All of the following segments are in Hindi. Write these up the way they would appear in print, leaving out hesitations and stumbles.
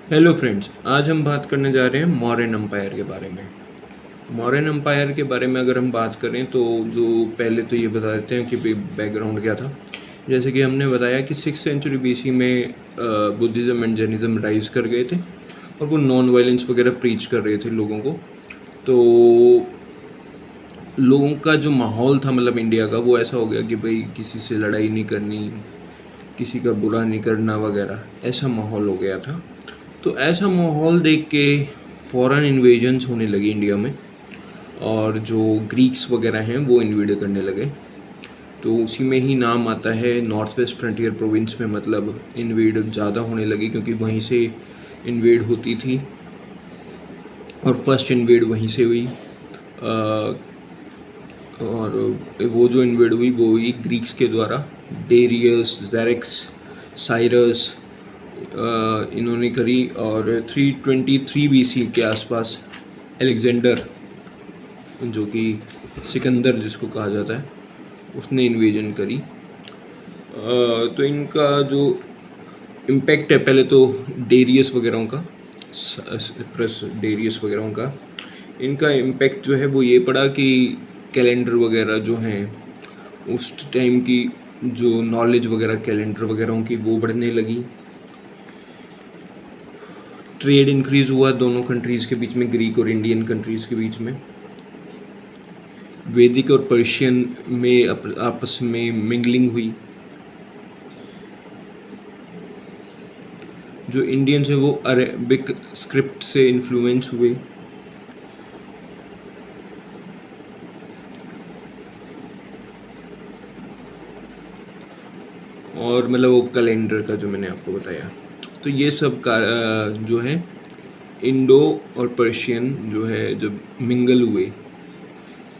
हेलो फ्रेंड्स, आज हम बात करने जा रहे हैं मौर्यन एम्पायर के बारे में। मौर्यन एम्पायर के बारे में अगर हम बात करें तो जो पहले तो ये बता देते हैं कि बैकग्राउंड क्या था। जैसे कि हमने बताया कि 6th सेंचुरी बीसी में बुद्धिज़्म एंड जैनिज़्म राइज कर गए थे और वो नॉन वायलेंस वगैरह प्रीच कर रहे थे लोगों को। तो लोगों का जो माहौल था मतलब इंडिया का, वो ऐसा हो गया कि भाई किसी से लड़ाई नहीं करनी, किसी का बुरा नहीं करना वगैरह, ऐसा माहौल हो गया था। तो ऐसा माहौल देख के फॉरेन इन्वेजन्स होने लगी इंडिया में और जो ग्रीक्स वगैरह हैं वो इन्वेड करने लगे। तो उसी में ही नाम आता है नॉर्थ वेस्ट फ्रंटियर प्रोविंस में, मतलब इन्वेड ज़्यादा होने लगी क्योंकि वहीं से इन्वेड होती थी और फर्स्ट इन्वेड वहीं से हुई। और वो जो इन्वेड हुई वो हुई ग्रीक्स के द्वारा। डेरियस, ज़ेरेक्स, साइरस इन्होंने करी। और 323 बीसी के आसपास अलेक्जेंडर, जो कि सिकंदर जिसको कहा जाता है, उसने इन्वेजन करी। तो इनका जो इम्पैक्ट है, पहले तो डेरियस वगैरह का, प्लस डेरियस वगैरह का इनका इम्पैक्ट जो है वो ये पड़ा कि कैलेंडर वगैरह जो हैं उस टाइम की जो नॉलेज वगैरह कैलेंडर वगैरह की वो बढ़ने लगी। ट्रेड इंक्रीज़ हुआ दोनों कंट्रीज़ के बीच में, ग्रीक और इंडियन कंट्रीज़ के बीच में। वैदिक और पर्शियन में आपस में मिंगलिंग हुई। जो इंडियंस हैं वो अरेबिक स्क्रिप्ट से इन्फ्लुएंस हुए। और मतलब वो कैलेंडर का जो मैंने आपको बताया, तो ये सब का जो है इंडो और पर्शियन जो है जब मिंगल हुए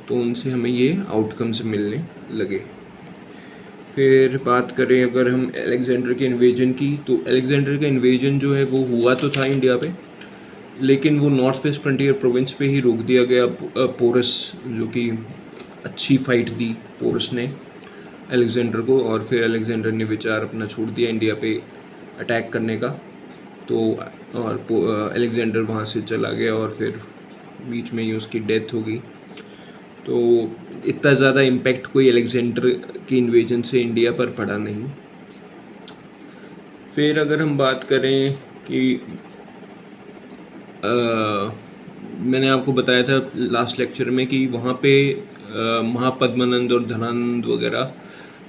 तो उनसे हमें ये आउटकम्स मिलने लगे। फिर बात करें अगर हम अलेक्जेंडर के इन्वेजन की, तो अलेक्जेंडर का इन्वेजन जो है वो हुआ तो था इंडिया पे, लेकिन वो नॉर्थ वेस्ट फ्रंटियर प्रोविंस पे ही रोक दिया गया। पोरस, जो कि अच्छी फाइट दी पोरस ने अलेक्जेंडर को, और फिर अलेक्जेंडर ने विचार अपना छोड़ दिया इंडिया पे अटैक करने का। तो और अलेक्जेंडर वहाँ से चला गया और फिर बीच में ही उसकी डेथ हो गई। तो इतना ज़्यादा इम्पैक्ट कोई अलेक्जेंडर की इन्वेजन से इंडिया पर पड़ा नहीं। फिर अगर हम बात करें कि मैंने आपको बताया था लास्ट लेक्चर में कि वहाँ पे महापद्मानंद और धनानंद वगैरह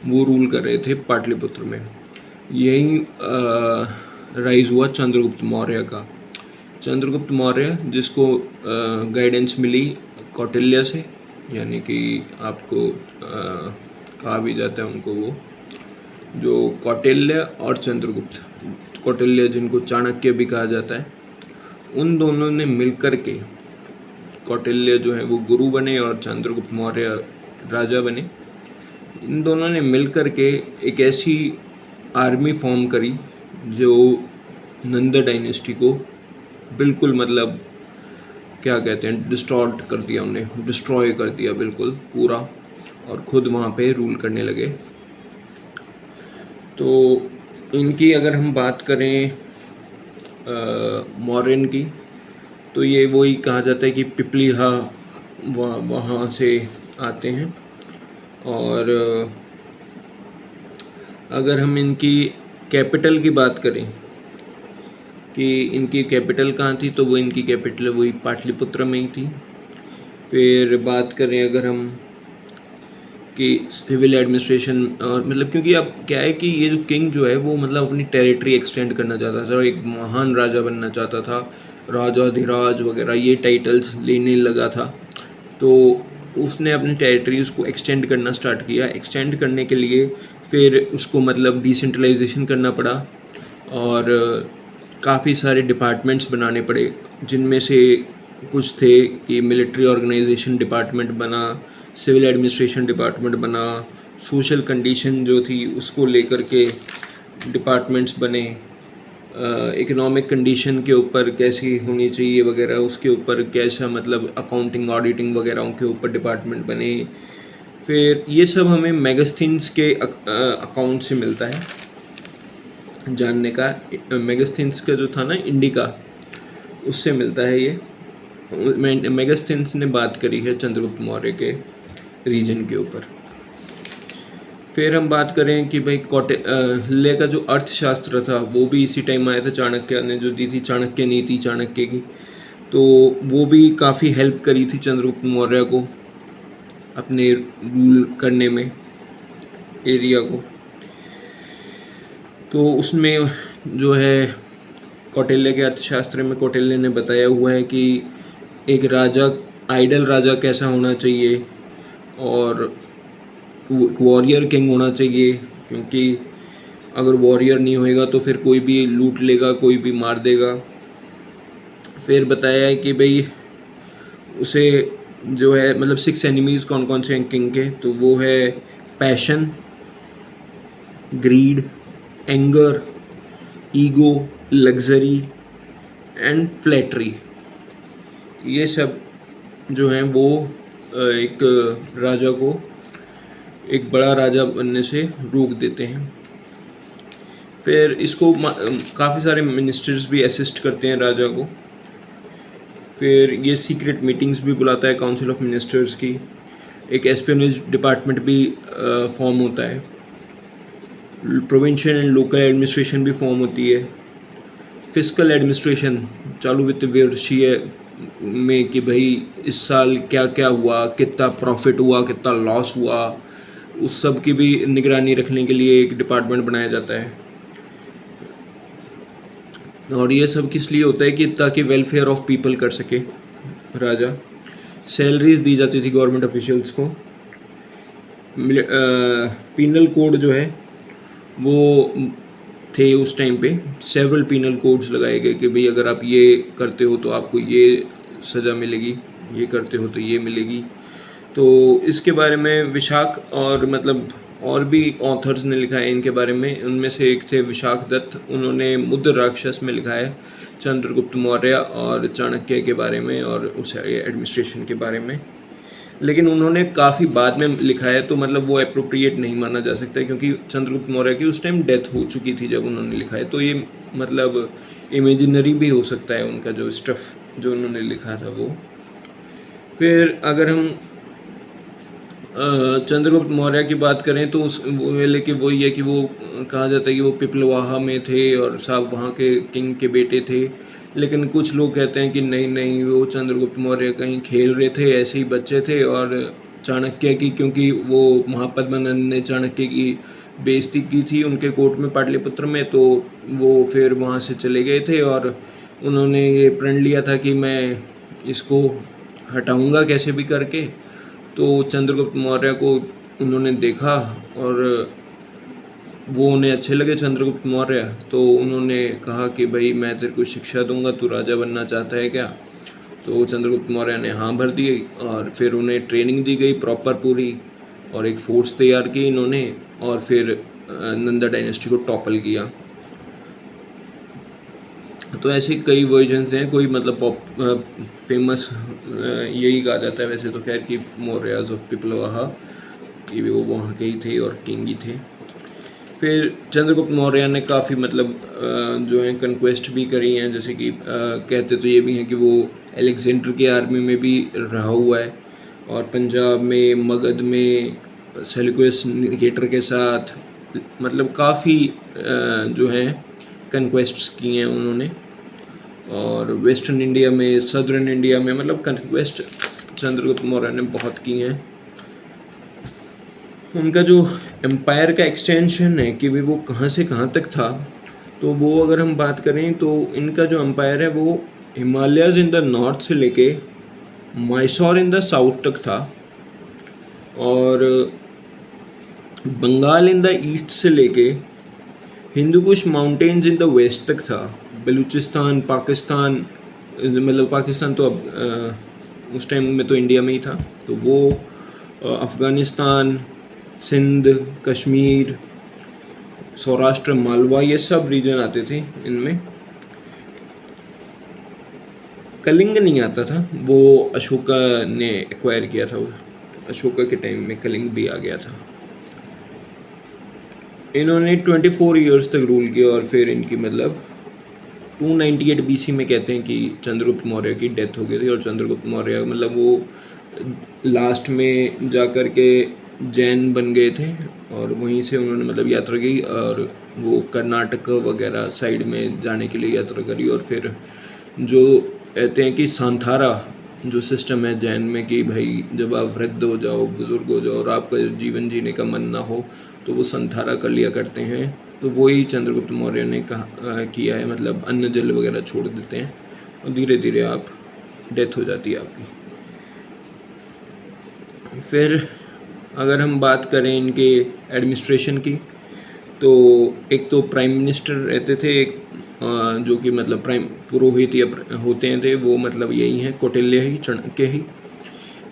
वो रूल कर रहे थे पाटलिपुत्र में। यही राइज हुआ चंद्रगुप्त मौर्य का। चंद्रगुप्त मौर्य जिसको गाइडेंस मिली कौटिल्य से, यानी कि आपको कहा भी जाता है उनको, वो जो कौटिल्य और चंद्रगुप्त, कौटिल्य जिनको चाणक्य भी कहा जाता है, उन दोनों ने मिलकर के, कौटिल्य जो है वो गुरु बने और चंद्रगुप्त मौर्य राजा बने। इन दोनों ने मिलकर के एक ऐसी आर्मी फॉर्म करी जो नंद डायनेस्टी को बिल्कुल, मतलब क्या कहते हैं, डिस्ट्रॉय कर दिया, उन्हें डिस्ट्रॉय कर दिया बिल्कुल पूरा, और ख़ुद वहाँ पे रूल करने लगे। तो इनकी अगर हम बात करें मौर्यन की, तो ये वही कहा जाता है कि पिपलिहा वहाँ से आते हैं। और अगर हम इनकी कैपिटल की बात करें कि इनकी कैपिटल कहाँ थी, तो वो इनकी कैपिटल वही पाटलिपुत्र में ही थी। फिर बात करें अगर हम कि सिविल एडमिनिस्ट्रेशन, मतलब क्योंकि अब क्या है कि ये जो किंग जो है वो मतलब अपनी टेरिटरी एक्सटेंड करना चाहता था, एक महान राजा बनना चाहता था, राजाधिराज वगैरह ये टाइटल्स लेने लगा था। तो उसने अपनी टेरिटरीज़ को एक्सटेंड करना स्टार्ट किया। एक्सटेंड करने के लिए फिर उसको मतलब डिसेंट्रलाइजेशन करना पड़ा और काफ़ी सारे डिपार्टमेंट्स बनाने पड़े, जिनमें से कुछ थे कि मिलिट्री ऑर्गेनाइजेशन डिपार्टमेंट बना, सिविल एडमिनिस्ट्रेशन डिपार्टमेंट बना, सोशल कंडीशन जो थी उसको लेकर के डिपार्टमेंट्स बने, इकोनॉमिक कंडीशन के ऊपर कैसी होनी चाहिए वगैरह उसके ऊपर कैसा, मतलब अकाउंटिंग ऑडिटिंग वगैरह के ऊपर डिपार्टमेंट बने। फिर ये सब हमें मैगस्थीन्स के अकाउंट से मिलता है। जानने का। मेगास्थनीज का जो था ना इंडिका, उससे मिलता है ये। मेगास्थनीज ने बात करी है चंद्रगुप्त मौर्य के रीजन के ऊपर। फिर हम बात करें कि भाई कौटिल्य का जो अर्थशास्त्र था वो भी इसी टाइम आया था, चाणक्य ने जो दी थी चाणक्य नीति चाणक्य की, तो वो भी काफ़ी हेल्प करी थी चंद्रगुप्त मौर्य को अपने रूल करने में एरिया को। तो उसमें जो है कौटिल्य के अर्थशास्त्र में कौटिल्य ने बताया हुआ है कि एक राजा, आइडल राजा कैसा होना चाहिए, और वॉरियर किंग होना चाहिए, क्योंकि अगर वॉरियर नहीं होएगा तो फिर कोई भी लूट लेगा, कोई भी मार देगा। फिर बताया है कि भाई उसे जो है मतलब 6 एनिमीज़ कौन कौन से हैं किंग के, तो वो है passion, greed, anger, ego, luxury and flattery. ये सब जो हैं वो एक राजा को एक बड़ा राजा बनने से रोक देते हैं। फिर इसको काफ़ी सारे मिनिस्टर्स भी असिस्ट करते हैं राजा को। फिर ये सीक्रेट मीटिंग्स भी बुलाता है काउंसिल ऑफ मिनिस्टर्स की। एक एस्पियोनेज डिपार्टमेंट भी फॉर्म होता है। प्रोविंशियल एंड लोकल एडमिनिस्ट्रेशन भी फॉर्म होती है। फिस्कल एडमिनिस्ट्रेशन चालू वित्त वर्षीय में कि भाई इस साल क्या क्या हुआ, कितना प्रॉफिट हुआ, कितना लॉस हुआ, उस सब की भी निगरानी रखने के लिए एक डिपार्टमेंट बनाया जाता है। और ये सब किस लिए होता है कि ताकि वेलफेयर ऑफ पीपल कर सके राजा। सैलरीज दी जाती थी गवर्नमेंट ऑफिशियल्स को। पीनल कोड जो है वो थे उस टाइम पे, सेवरल पीनल कोड्स लगाए गए कि भाई अगर आप ये करते हो तो आपको ये सज़ा मिलेगी, ये करते हो तो ये मिलेगी। तो इसके बारे में विशाख और मतलब और भी ऑथर्स ने लिखा है इनके बारे में। उनमें से एक थे विशाख दत्त, उन्होंने मुद्र राक्षस में लिखा है चंद्रगुप्त मौर्य और चाणक्य के बारे में और उस एडमिनिस्ट्रेशन के बारे में। लेकिन उन्होंने काफ़ी बाद में लिखा है, तो मतलब वो अप्रोप्रिएट नहीं माना जा सकता, क्योंकि चंद्रगुप्त मौर्य की उस टाइम डेथ हो चुकी थी जब उन्होंने लिखा है। तो ये मतलब इमेजिनरी भी हो सकता है उनका जो स्टफ़ जो उन्होंने लिखा था वो। फिर अगर हम चंद्रगुप्त मौर्य की बात करें तो उस वेले के वही है कि वो कहा जाता है कि वो पिपलवाहा में थे और सब वहाँ के किंग के बेटे थे। लेकिन कुछ लोग कहते हैं कि नहीं वो चंद्रगुप्त मौर्य कहीं खेल रहे थे, ऐसे ही बच्चे थे। और चाणक्य की, क्योंकि वो महापद्मानंद ने चाणक्य की बेइज्जती की थी उनके कोर्ट में पाटलिपुत्र में, तो वो फिर वहाँ से चले गए थे और उन्होंने ये प्रण लिया था कि मैं इसको हटाऊंगा कैसे भी करके। तो चंद्रगुप्त मौर्य को उन्होंने देखा और वो उन्हें अच्छे लगे चंद्रगुप्त मौर्य, तो उन्होंने कहा कि भाई मैं तेरे को शिक्षा दूंगा, तू राजा बनना चाहता है क्या। तो चंद्रगुप्त मौर्य ने हाँ भर दी और फिर उन्हें ट्रेनिंग दी गई प्रॉपर पूरी, और एक फोर्स तैयार की इन्होंने, और फिर नंदा डायनेस्टी को टॉपल किया। तो ऐसे कई वर्जन्स हैं, कोई मतलब फेमस यही कहा जाता है वैसे तो खैर कि मौर्याज ऑफ पिपलवाहा, कि वो वहाँ के ही थे और किंग ही थे। फिर चंद्रगुप्त मौर्य ने काफ़ी मतलब जो है कन्क्वेस्ट भी करी हैं, जैसे कि कहते तो ये भी हैं कि वो अलेक्जेंडर की आर्मी में भी रहा हुआ है, और पंजाब में, मगध में सेल्यूकस निकेटर के साथ मतलब काफ़ी जो है कन्क्वेस्ट्स की हैं उन्होंने। और वेस्टर्न इंडिया में, सदर्न इंडिया में मतलब कन्क्वेस्ट चंद्रगुप्त मौर्य ने बहुत की हैं। उनका जो एम्पायर का एक्सटेंशन है कि भी वो कहाँ से कहाँ तक था, तो वो अगर हम बात करें तो इनका जो एम्पायर है वो हिमालयज़ इन द नॉर्थ से लेके मैसूर इन द साउथ तक था, और बंगाल इन द ईस्ट से लेके Hindu Kush mountains in the waste तक था। बलूचिस्तान, पाकिस्तान, मतलब पाकिस्तान तो अब उस टाइम में तो इंडिया में ही था, तो वो अफ़गानिस्तान, सिंध, कश्मीर, सौराष्ट्र, मालवा, ये सब रीजन आते थे इनमें। कलिंग नहीं आता था, वो अशोका ने एक्वायर किया था, अशोका के टाइम में कलिंग भी आ गया था। इन्होंने 24 ईयर्स तक रूल किया और फिर इनकी मतलब 298 बीसी में कहते हैं कि चंद्रगुप्त मौर्य की डेथ हो गई थी। और चंद्रगुप्त मौर्य मतलब वो लास्ट में जा कर के जैन बन गए थे और वहीं से उन्होंने मतलब यात्रा की और वो कर्नाटक वगैरह साइड में जाने के लिए यात्रा करी। और फिर जो कहते हैं कि सांथारा जो सिस्टम है जैन में कि भाई जब आप वृद्ध हो जाओ, बुज़ुर्ग हो जाओ और आपका जीवन जीने का मन ना हो तो वो संथारा कर लिया करते हैं। तो वही चंद्रगुप्त मौर्य ने किया है, मतलब अन्न जल वगैरह छोड़ देते हैं और धीरे धीरे आप डेथ हो जाती है आपकी। फिर अगर हम बात करें इनके एडमिनिस्ट्रेशन की तो एक तो प्राइम मिनिस्टर रहते थे, एक जो कि मतलब प्राइम पुरोहित या होते हैं थे वो मतलब यही हैं कौटिल्य ही, चाणक्य ही।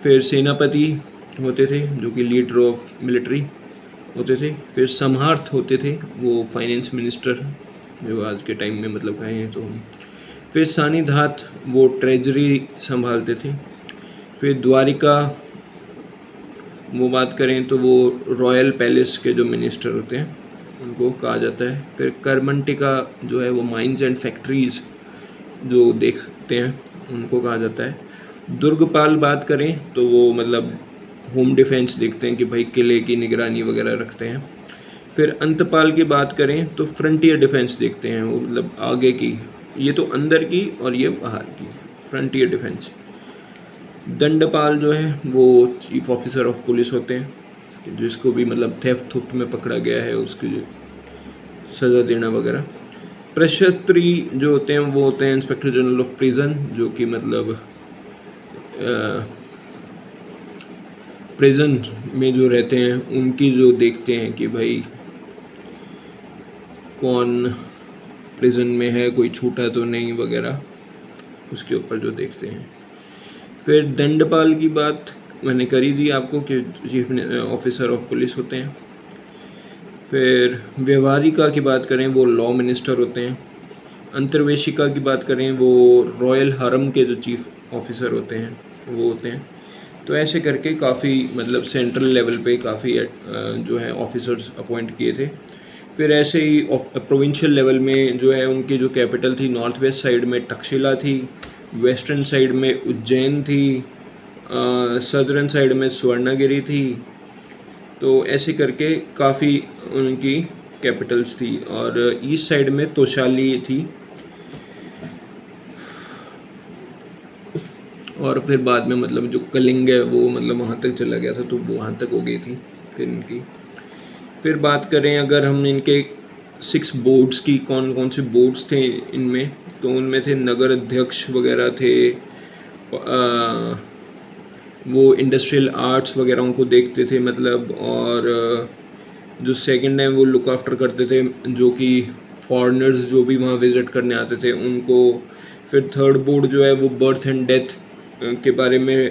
फिर सेनापति होते थे जो कि लीडर ऑफ मिलिट्री होते थे। फिर सम्राट होते थे वो फाइनेंस मिनिस्टर जो आज के टाइम में मतलब कहे हैं तो हम। फिर सानिधात वो ट्रेजरी संभालते थे। फिर द्वारिका वो बात करें तो वो रॉयल पैलेस के जो मिनिस्टर होते हैं उनको कहा जाता है। फिर करमंटिका जो है वो माइंस एंड फैक्ट्रीज़ जो देखते हैं उनको कहा जाता है। दुर्गपाल बात करें तो वो मतलब होम डिफेंस देखते हैं कि भाई किले की निगरानी वगैरह रखते हैं। फिर अंतपाल की बात करें तो फ्रंटियर डिफेंस देखते हैं, वो मतलब आगे की, ये तो अंदर की और ये बाहर की, फ्रंटियर डिफेंस। दंडपाल जो है वो चीफ ऑफिसर ऑफ पुलिस होते हैं जिसको भी मतलब थेफ्ट थुफ्ट में पकड़ा गया है उसकी जो सज़ा देना वगैरह। प्रशस्त्री जो होते हैं वो होते हैं इंस्पेक्टर जनरल ऑफ प्रिजन जो कि मतलब प्रिजन में जो रहते हैं उनकी जो देखते हैं कि भाई कौन प्रिजन में है, कोई छूटा तो नहीं वगैरह, उसके ऊपर जो देखते हैं। फिर दंडपाल की बात मैंने करी दी आपको कि चीफ ऑफिसर ऑफ पुलिस होते हैं। फिर व्यवहारिका की बात करें वो लॉ मिनिस्टर होते हैं। अंतर्वेशिका की बात करें वो रॉयल हरम के जो चीफ ऑफिसर होते हैं वो होते हैं। तो ऐसे करके काफ़ी मतलब सेंट्रल लेवल पे काफ़ी जो है ऑफिसर्स अपॉइंट किए थे। फिर ऐसे ही प्रोविंशियल लेवल में जो है उनकी जो कैपिटल थी नॉर्थ वेस्ट साइड में तक्षशिला थी, वेस्टर्न साइड में उज्जैन थी, सदर्न साइड में स्वर्णगिरी थी। तो ऐसे करके काफ़ी उनकी कैपिटल्स थी। और ईस्ट साइड में तोशाली थी। और फिर बाद में मतलब जो कलिंग है वो मतलब वहाँ तक चला गया था तो वो वहाँ तक हो गई थी फिर इनकी। फिर बात करें अगर हम इनके 6 बोर्ड्स की, कौन कौन से बोर्ड्स थे इनमें, तो उनमें थे नगर अध्यक्ष वगैरह थे, वो इंडस्ट्रियल आर्ट्स वगैरह उनको देखते थे मतलब। और जो सेकंड है वो लुक आफ्टर करते थे जो कि फॉरेनर्स जो भी वहाँ विज़िट करने आते थे उनको। फिर थर्ड बोर्ड जो है वो बर्थ एंड डेथ के बारे में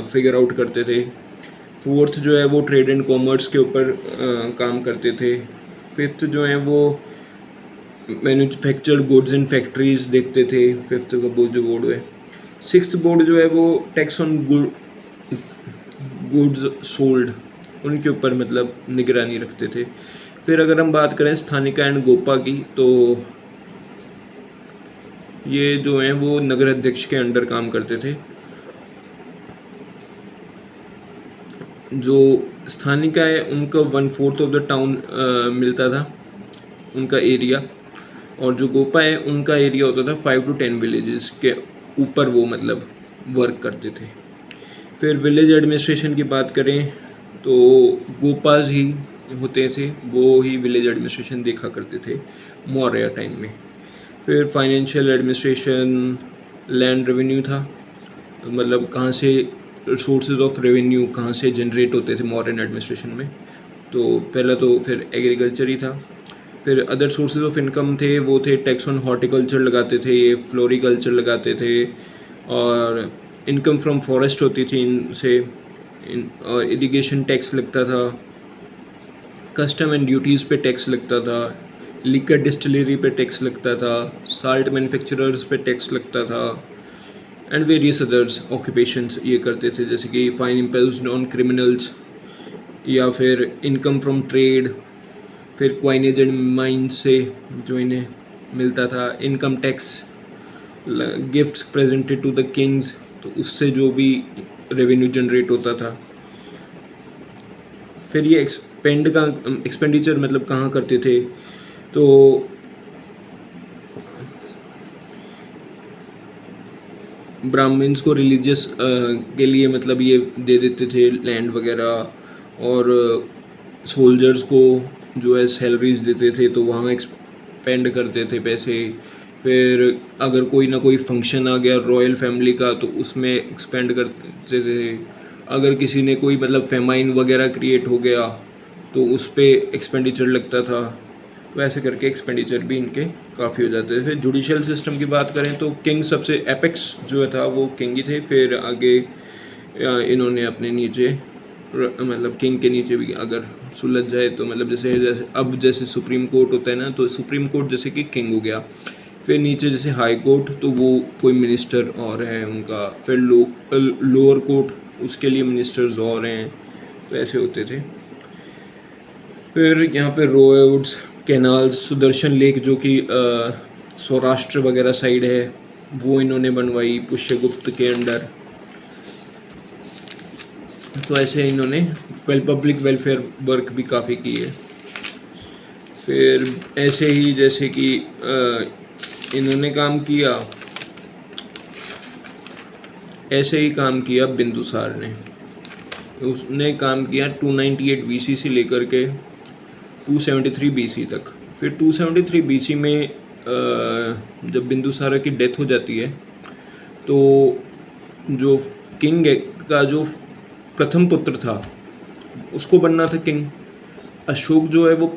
फिगर आउट करते थे। फोर्थ जो है वो ट्रेड एंड कॉमर्स के ऊपर काम करते थे। फिफ्थ जो है वो मैन्युफैक्चर्ड गुड्स एंड फैक्ट्रीज़ देखते थे, फिफ्थ का वो जो बोर्ड है। सिक्स्थ बोर्ड जो है वो टैक्स ऑन गुड्स सोल्ड उनके ऊपर मतलब निगरानी रखते थे। फिर अगर हम बात करें स्थानिका एंड गोपा की तो ये जो हैं वो नगर अध्यक्ष के अंडर काम करते थे। जो स्थानिका है उनका 1/4 ऑफ द टाउन मिलता था उनका एरिया, और जो गोपा है उनका एरिया होता था 5 to 10 विलेजेस के ऊपर वो मतलब वर्क करते थे। फिर विलेज एडमिनिस्ट्रेशन की बात करें तो गोपाज ही होते थे, वो ही विलेज एडमिनिस्ट्रेशन देखा करते थे मौर्य टाइम में। फिर फाइनेंशियल एडमिनिस्ट्रेशन, लैंड रेवेन्यू था, मतलब कहाँ से सोर्सेज ऑफ रेवेन्यू कहाँ से जनरेट होते थे मॉडर्न एडमिनिस्ट्रेशन में, तो पहला तो फिर एग्रीकल्चर ही था। फिर अदर सोर्सेज ऑफ इनकम थे वो थे टैक्स ऑन हॉर्टिकल्चर लगाते थे, ये फ्लोरिकल्चर लगाते थे, और इनकम फ्रॉम फॉरेस्ट होती थी इनसे, और इरिगेशन टैक्स लगता था, कस्टम एंड ड्यूटीज़ पे टैक्स लगता था, लिकर डिस्टिलरी पे टैक्स लगता था, साल्ट मैन्युफैक्चरर्स पे टैक्स लगता था, एंड वेरियस अदर्स ऑक्यूपेशंस ये करते थे जैसे कि फाइन इम्पोज्ड ऑन क्रिमिनल्स, या फिर इनकम फ्रॉम ट्रेड, फिर क्वाइनेज एंड माइन से जो इन्हें मिलता था, income tax, gifts presented to the kings, तो उससे जो भी रेवेन्यू जनरेट होता था। फिर ये एक्सपेंडिचर मतलब कहाँ करते थे, तो ब्राह्मण्स को रिलीजियस के लिए मतलब ये दे देते थे लैंड वगैरह, और सोल्जर्स को जो है सैलरीज देते थे, तो वहाँ एक्सपेंड करते थे पैसे। फिर अगर कोई ना कोई फंक्शन आ गया रॉयल फैमिली का, तो उसमें एक्सपेंड करते थे। अगर किसी ने कोई मतलब फेमाइन वगैरह क्रिएट हो गया, तो उस पर एक्सपेंडिचर लगता था। तो ऐसे करके एक्सपेंडिचर भी इनके काफ़ी हो जाते थे। जुडिशियल सिस्टम की बात करें तो किंग सबसे एपेक्स जो था वो किंग ही थे। फिर आगे इन्होंने अपने नीचे मतलब किंग के नीचे भी अगर सुलझ जाए तो मतलब जैसे सुप्रीम कोर्ट होता है ना, तो सुप्रीम कोर्ट जैसे कि किंग हो गया। फिर नीचे जैसे हाई कोर्ट, तो वो कोई मिनिस्टर और है उनका। फिर लोअर कोर्ट, उसके लिए मिनिस्टर्स और हैं। तो ऐसे होते थे। फिर यहाँ पे रोड्स, कैनाल्स, सुदर्शन लेक जो कि सौराष्ट्र वगैरह साइड है, वो इन्होंने बनवाई पुष्यगुप्त के अंडर। तो ऐसे इन्होंने पब्लिक वेलफेयर वर्क भी काफ़ी की है। फिर ऐसे ही जैसे कि इन्होंने काम किया, ऐसे ही काम किया बिंदुसार ने। उसने काम किया 298 BC से लेकर के 273 BC तक। फिर 273 BC में जब बिंदुसारा की डेथ हो जाती है, तो जो किंग का जो प्रथम पुत्र था उसको बनना था किंग। अशोक जो है वो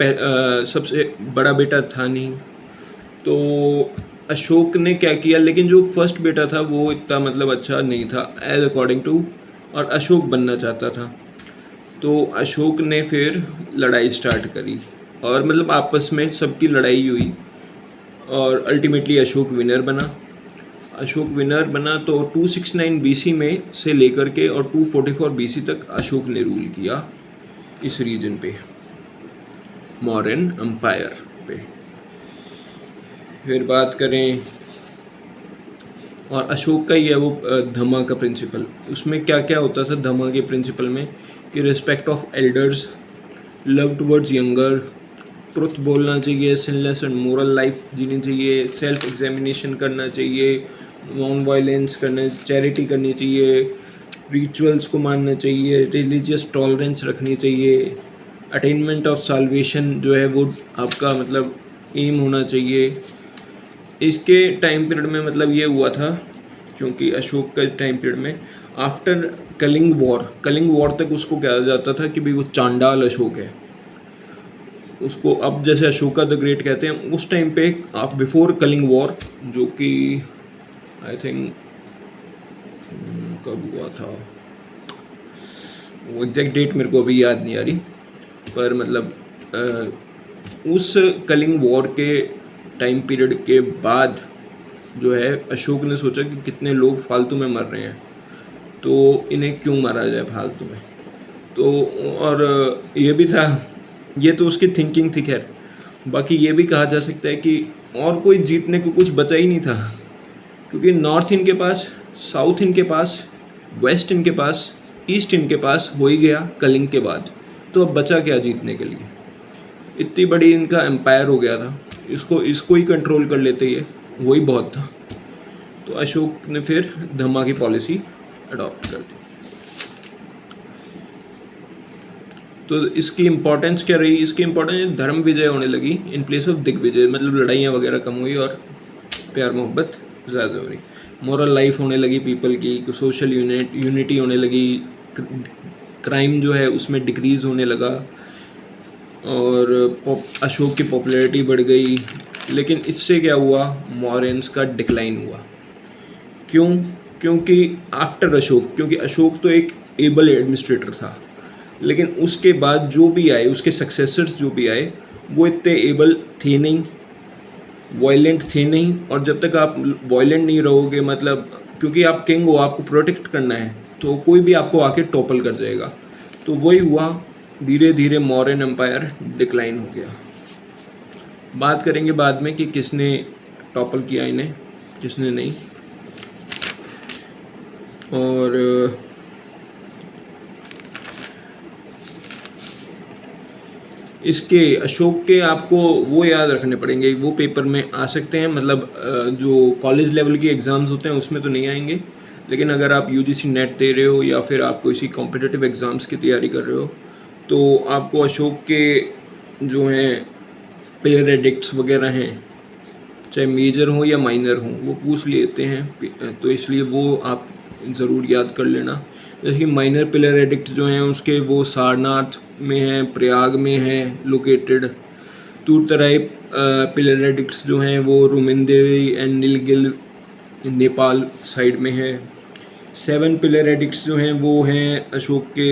सबसे बड़ा बेटा था नहीं, तो अशोक ने क्या किया, लेकिन जो फर्स्ट बेटा था वो इतना मतलब अच्छा नहीं था एज अकॉर्डिंग टू, और अशोक बनना चाहता था। तो अशोक ने फिर लड़ाई स्टार्ट करी, और मतलब आपस में सबकी लड़ाई हुई, और अल्टीमेटली अशोक विनर बना। तो 269 BC में से लेकर के और 244 BC तक अशोक ने रूल किया इस रीजन पे, मौर्यन एम्पायर पे। फिर बात करें, और अशोक का ही है वो धम्मा का प्रिंसिपल। उसमें क्या क्या होता था धम्मा के प्रिंसिपल में, कि respect of elders, love towards younger, truth बोलना चाहिए, सिनलेस एंड मोरल लाइफ जीनी चाहिए, सेल्फ एग्जामिनेशन करना चाहिए, नॉन वायलेंस करना, चैरिटी करनी चाहिए, रिचुअल्स को मानना चाहिए, रिलीजियस टॉलरेंस रखनी चाहिए, अटेनमेंट ऑफ साल्वेशन जो है वो आपका मतलब एम होना चाहिए। इसके टाइम पीरियड में मतलब ये हुआ था, क्योंकि अशोक का टाइम पीरियड में आफ्टर कलिंग वॉर तक उसको कहा जाता था कि भाई वो चांडाल अशोक है। उसको अब जैसे अशोका द ग्रेट कहते हैं, उस टाइम पे आप बिफोर कलिंग वॉर, जो कि आई थिंक कब हुआ था, वो एग्जैक्ट डेट मेरे को अभी याद नहीं आ रही, पर मतलब उस कलिंग वॉर के टाइम पीरियड के बाद जो है अशोक ने सोचा कि कितने लोग फालतू में मर रहे हैं, तो इन्हें क्यों मारा जाए फालतू में। तो और ये भी था, ये तो उसकी थिंकिंग थी। खैर बाकी ये भी कहा जा सकता है कि और कोई जीतने को कुछ बचा ही नहीं था, क्योंकि नॉर्थ इनके पास, साउथ इनके पास, वेस्ट इनके पास, ईस्ट इनके पास हो ही गया कलिंग के बाद, तो अब बचा क्या जीतने के लिए। इतनी बड़ी इनका एम्पायर हो गया था, इसको ही कंट्रोल कर लेते ये, वही बहुत था। तो अशोक ने फिर धम्मा की पॉलिसी अडॉप्ट कर दी। तो इसकी इम्पोर्टेंस क्या रही, इसकी इम्पोर्टेंस धर्म विजय होने लगी इन प्लेस ऑफ दिग्विजय, मतलब लड़ाइयाँ वगैरह कम हुई और प्यार मोहब्बत ज़्यादा हो रही। मॉरल लाइफ होने लगी पीपल की, सोशल यूनिटी होने लगी, क्राइम जो है उसमें डिक्रीज़ होने लगा, और अशोक की पॉपुलैरिटी बढ़ गई। लेकिन इससे क्या हुआ, मौर्यंस का डिक्लाइन हुआ। क्यों? क्योंकि आफ्टर अशोक, क्योंकि अशोक तो एक एबल एडमिनिस्ट्रेटर था, लेकिन उसके बाद जो भी आए, उसके सक्सेसर्स जो भी आए, वो इतने एबल थे नहीं, वायलेंट थे नहीं। और जब तक आप वायलेंट नहीं रहोगे, मतलब क्योंकि आप किंग हो, आपको प्रोटेक्ट करना है, तो कोई भी आपको आके टॉपल कर जाएगा। तो वही हुआ, धीरे धीरे मौर्यन एम्पायर डिक्लाइन हो गया। बात करेंगे बाद में कि किसने टॉपल किया इन्हें, किसने नहीं। और इसके अशोक के आपको वो याद रखने पड़ेंगे, वो पेपर में आ सकते हैं, मतलब जो कॉलेज लेवल के एग्ज़ाम्स होते हैं उसमें तो नहीं आएंगे, लेकिन अगर आप यूजीसी नेट दे रहे हो या फिर आप किसी कॉम्पिटिटिव एग्ज़ाम्स की तैयारी कर रहे हो तो आपको अशोक के जो हैं पिलर एडिक्ट्स वगैरह हैं, चाहे मेजर हो या माइनर हो, वो पूछ लेते हैं, तो इसलिए वो आप ज़रूर याद कर लेना। जैसे कि माइनर पिलर एडिक्ट जो हैं उसके वो सारनाथ में हैं, प्रयाग में है लोकेटेड। तूरतराई पिलर एडिक्ट्स जो हैं वो रुमिंदेरी एंड नीलगिल नेपाल साइड में है। 7 पिलर एडिक्ट्स जो हैं वो हैं अशोक के,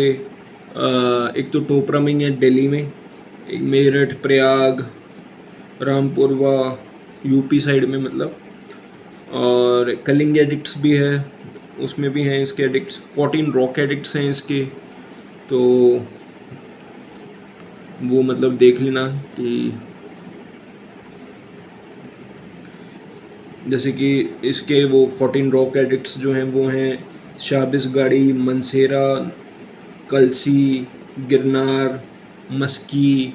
एक तो टोपरा में है दिल्ली में, एक मेरठ, प्रयाग, रामपुरवा यूपी साइड में मतलब, और कलिंग एडिक्ट्स भी है, उसमें भी हैं इसके एडिक्ट्स। 14 रॉक एडिक्ट्स हैं इसके, तो वो मतलब देख लेना कि जैसे कि इसके वो 14 रॉक एडिक्ट्स जो हैं वो हैं शाबिसगाड़ी, मनसेरा, कलसी, गिरनार, मस्की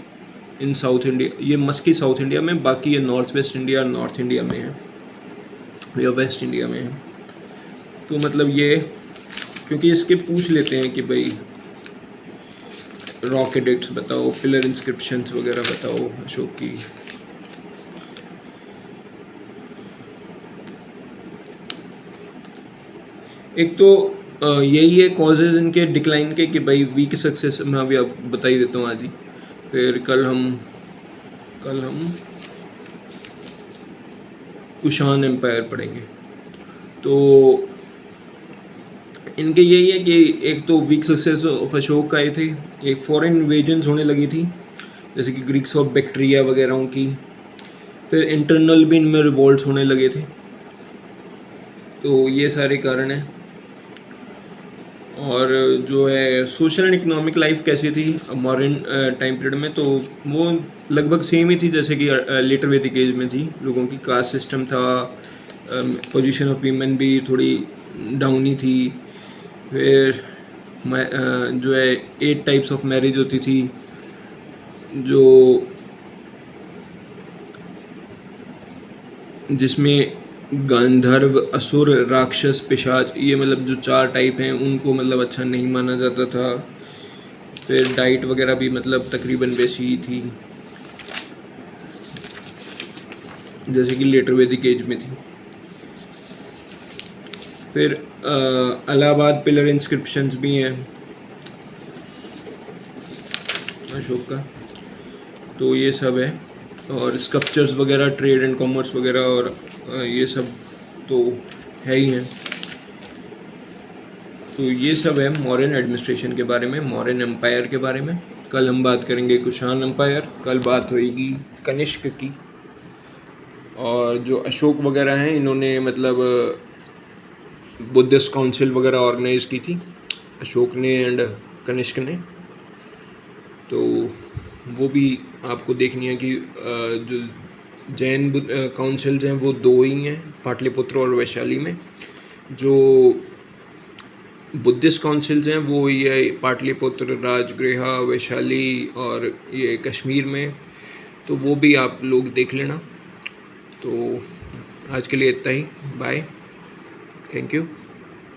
इन साउथ इंडिया। ये मस्की साउथ इंडिया में, बाकी ये north west India, north India में है या वेस्ट इंडिया में है। तो मतलब ये, क्योंकि इसके पूछ लेते हैं कि भाई रॉक एडिक्ट्स बताओ, पिलर इंस्क्रिप्शंस वगैरह बताओ अशोक की। एक तो यही है कॉजेज़ इनके डिक्लाइन के कि भाई वीक सक्सेस, मैं अभी आप बता ही देता हूँ आज ही, फिर कल हम कुषाण एम्पायर पढ़ेंगे। तो इनके यही है कि एक तो वीक सक्सेस ऑफ अशोक आए थे, एक फॉरेन इन्वेजन्स होने लगी थी जैसे कि ग्रीक्स ऑफ बैक्टीरिया वगैरह की, फिर इंटरनल भी इनमें रिवॉल्ट्स होने लगे थे। तो ये सारे कारण हैं। और जो है सोशल एंड इकोनॉमिक लाइफ कैसी थी मॉडर्न टाइम पीरियड में, तो वो लगभग सेम ही थी जैसे कि लेटर वैदिक एज में थी। लोगों की कास्ट सिस्टम था, पोजीशन ऑफ वीमेन भी थोड़ी डाउन ही थी। फिर जो है 8 टाइप्स ऑफ मैरिज होती थी, जो जिसमें गंधर्व, असुर, राक्षस, पिशाच, ये मतलब जो 4 टाइप हैं उनको मतलब अच्छा नहीं माना जाता था। फिर डाइट वगैरह भी मतलब तकरीबन वैसी ही थी जैसे कि लेटर वैदिक एज में थी। फिर इलाहाबाद पिलर इंस्क्रिप्शंस भी हैं अशोक का, तो ये सब है। और स्कल्पचर्स वगैरह, ट्रेड एंड कॉमर्स वगैरह, और ये सब तो है ही हैं। तो ये सब है मौर्यन एडमिनिस्ट्रेशन के बारे में, मौर्यन एम्पायर के बारे में। कल हम बात करेंगे कुषाण एम्पायर, कल बात होगी कनिष्क की। और जो अशोक वगैरह हैं इन्होंने मतलब बुद्धिस्ट काउंसिल वगैरह ऑर्गेनाइज की थी अशोक ने एंड कनिष्क ने। तो वो भी आपको देखनी है कि जो जैन काउंसिल्स हैं वो 2 ही हैं, पाटलिपुत्र और वैशाली में। जो बुद्धिस्ट काउंसिल्स हैं वो ये पाटलिपुत्र, राजगृह, वैशाली और ये कश्मीर में, तो वो भी आप लोग देख लेना। तो आज के लिए इतना ही, बाय, थैंक यू।